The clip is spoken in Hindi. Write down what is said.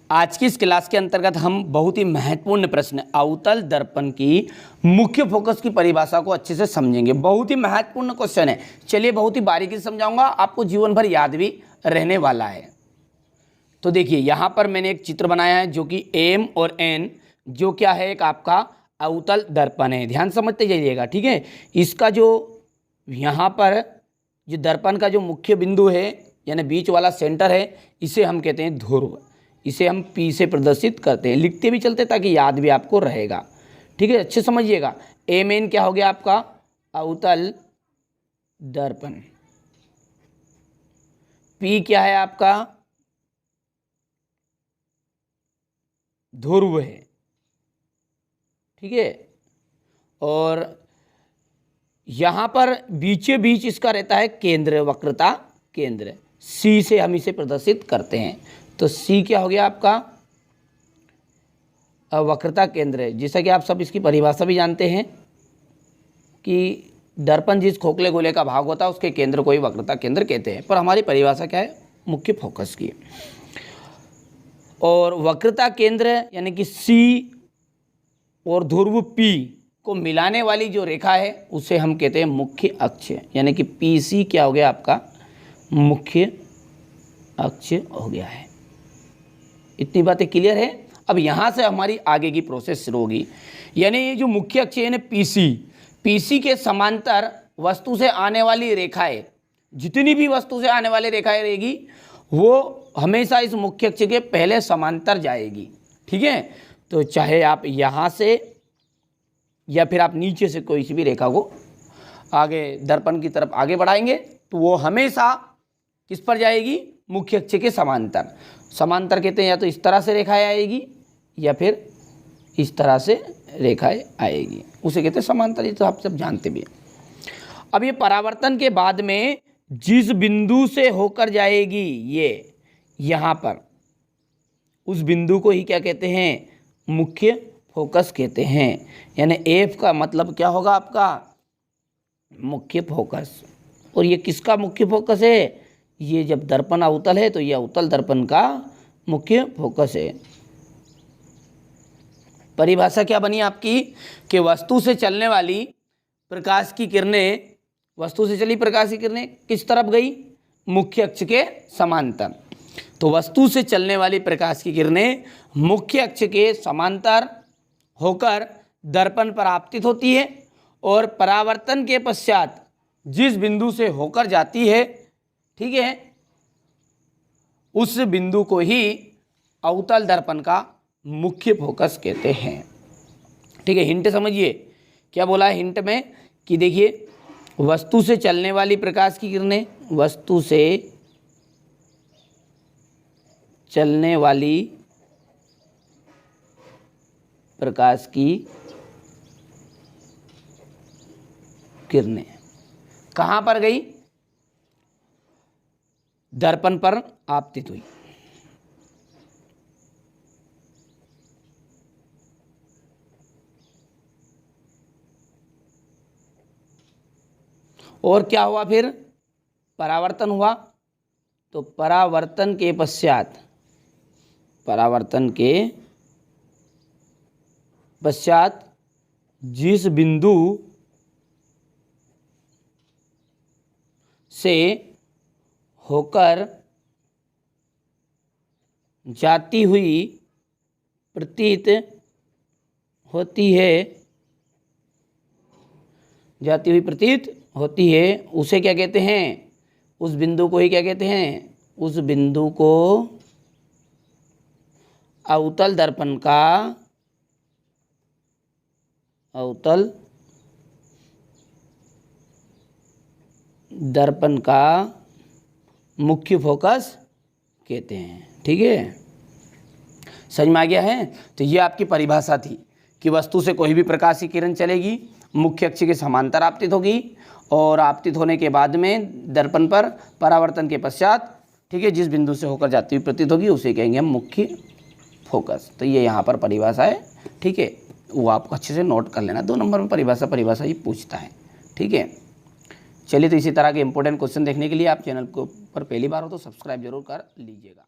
आज की इस क्लास के अंतर्गत हम बहुत ही महत्वपूर्ण प्रश्न अवतल दर्पण की मुख्य फोकस की परिभाषा को अच्छे से समझेंगे। बहुत ही महत्वपूर्ण क्वेश्चन है। चलिए बहुत ही बारीकी से समझाऊंगा, आपको जीवन भर याद भी रहने वाला है। तो देखिए यहाँ पर मैंने एक चित्र बनाया है जो कि M और N जो क्या है, एक आपका अवतल दर्पण है। ध्यान समझते जाइएगा, ठीक है। इसका जो यहाँ पर जो दर्पण का जो मुख्य बिंदु है यानी बीच वाला सेंटर है, इसे हम कहते हैं ध्रुव। इसे हम P से प्रदर्शित करते हैं, लिखते भी चलते ताकि याद भी आपको रहेगा, ठीक है। अच्छे समझिएगा। Mn क्या हो गया आपका अवतल दर्पण, P क्या है आपका ध्रुव है, ठीक है। और यहां पर बीचे बीच इसका रहता है केंद्र, वक्रता केंद्र। C से हम इसे प्रदर्शित करते हैं। तो C क्या हो गया आपका वक्रता केंद्र है। जैसा कि आप सब इसकी परिभाषा भी जानते हैं कि दर्पण जिस खोखले गोले का भाग होता है उसके केंद्र को ही वक्रता केंद्र कहते हैं। पर हमारी परिभाषा क्या है, मुख्य फोकस की। और वक्रता केंद्र यानी कि C और ध्रुव P को मिलाने वाली जो रेखा है उसे हम कहते हैं मुख्य अक्ष, यानी कि PC क्या हो गया आपका मुख्य अक्ष हो गया है। इतनी बातें क्लियर है। अब यहाँ से हमारी आगे की प्रोसेस शुरू होगी। यानी ये जो मुख्य अक्ष है PC के समांतर वस्तु से आने वाली रेखाएं, जितनी भी वस्तु से आने वाली रेखाएं रहेगी वो हमेशा इस मुख्य अक्ष के पहले समांतर जाएगी, ठीक है। तो चाहे आप यहाँ से या फिर आप नीचे से कोई सी भी रेखा को आगे दर्पण की तरफ आगे बढ़ाएंगे तो वो हमेशा किस पर जाएगी, मुख्य अक्ष के समांतर। समांतर कहते हैं या तो इस तरह से रेखाएं आएगी या फिर इस तरह से रेखाएं आएगी, उसे कहते हैं समांतर। ये तो आप सब जानते भी हैं। अब ये परावर्तन के बाद में जिस बिंदु से होकर जाएगी ये यहाँ पर, उस बिंदु को ही क्या कहते हैं, मुख्य फोकस कहते हैं। यानी F का मतलब क्या होगा आपका मुख्य फोकस। और ये किसका मुख्य फोकस है, ये जब दर्पण अवतल है तो ये अवतल दर्पण का मुख्य फोकस है। परिभाषा क्या बनी आपकी कि वस्तु से चलने वाली प्रकाश की किरणें, वस्तु से चली प्रकाश की किरणें किस तरफ गई, मुख्य अक्ष के समांतर। तो वस्तु से चलने वाली प्रकाश की किरणें मुख्य अक्ष के समांतर होकर दर्पण पर आपतित होती है और परावर्तन के पश्चात जिस बिंदु से होकर जाती है, ठीक है, उस बिंदु को ही अवतल दर्पण का मुख्य फोकस कहते हैं, ठीक है। हिंट समझिए, क्या बोला है हिंट में कि देखिए वस्तु से चलने वाली प्रकाश की किरणें, वस्तु से चलने वाली प्रकाश की किरणें कहाँ पर गई, दर्पण पर आपतित हुई। और क्या हुआ, फिर परावर्तन हुआ। तो परावर्तन के पश्चात जिस बिंदु से होकर जाती हुई प्रतीत होती है, उसे क्या कहते हैं, उस बिंदु को ही क्या कहते हैं, उस बिंदु को अवतल दर्पण का मुख्य फोकस कहते हैं, ठीक है। समझ में आ गया है। तो ये आपकी परिभाषा थी कि वस्तु से कोई भी प्रकाश की किरण चलेगी, मुख्य अक्ष के समांतर आपतित होगी और आपतित होने के बाद में दर्पण पर परावर्तन के पश्चात, ठीक है, जिस बिंदु से होकर जाती हुई प्रतीत होगी उसे कहेंगे हम मुख्य फोकस। तो ये यहाँ पर परिभाषा है, ठीक है, वो आपको अच्छे से नोट कर लेना। 2 नंबर में परिभाषा ये पूछता है, ठीक है। चलिए, तो इसी तरह के इंपॉर्टेंट क्वेश्चन देखने के लिए आप चैनल को पर पहली बार हो तो सब्सक्राइब जरूर कर लीजिएगा।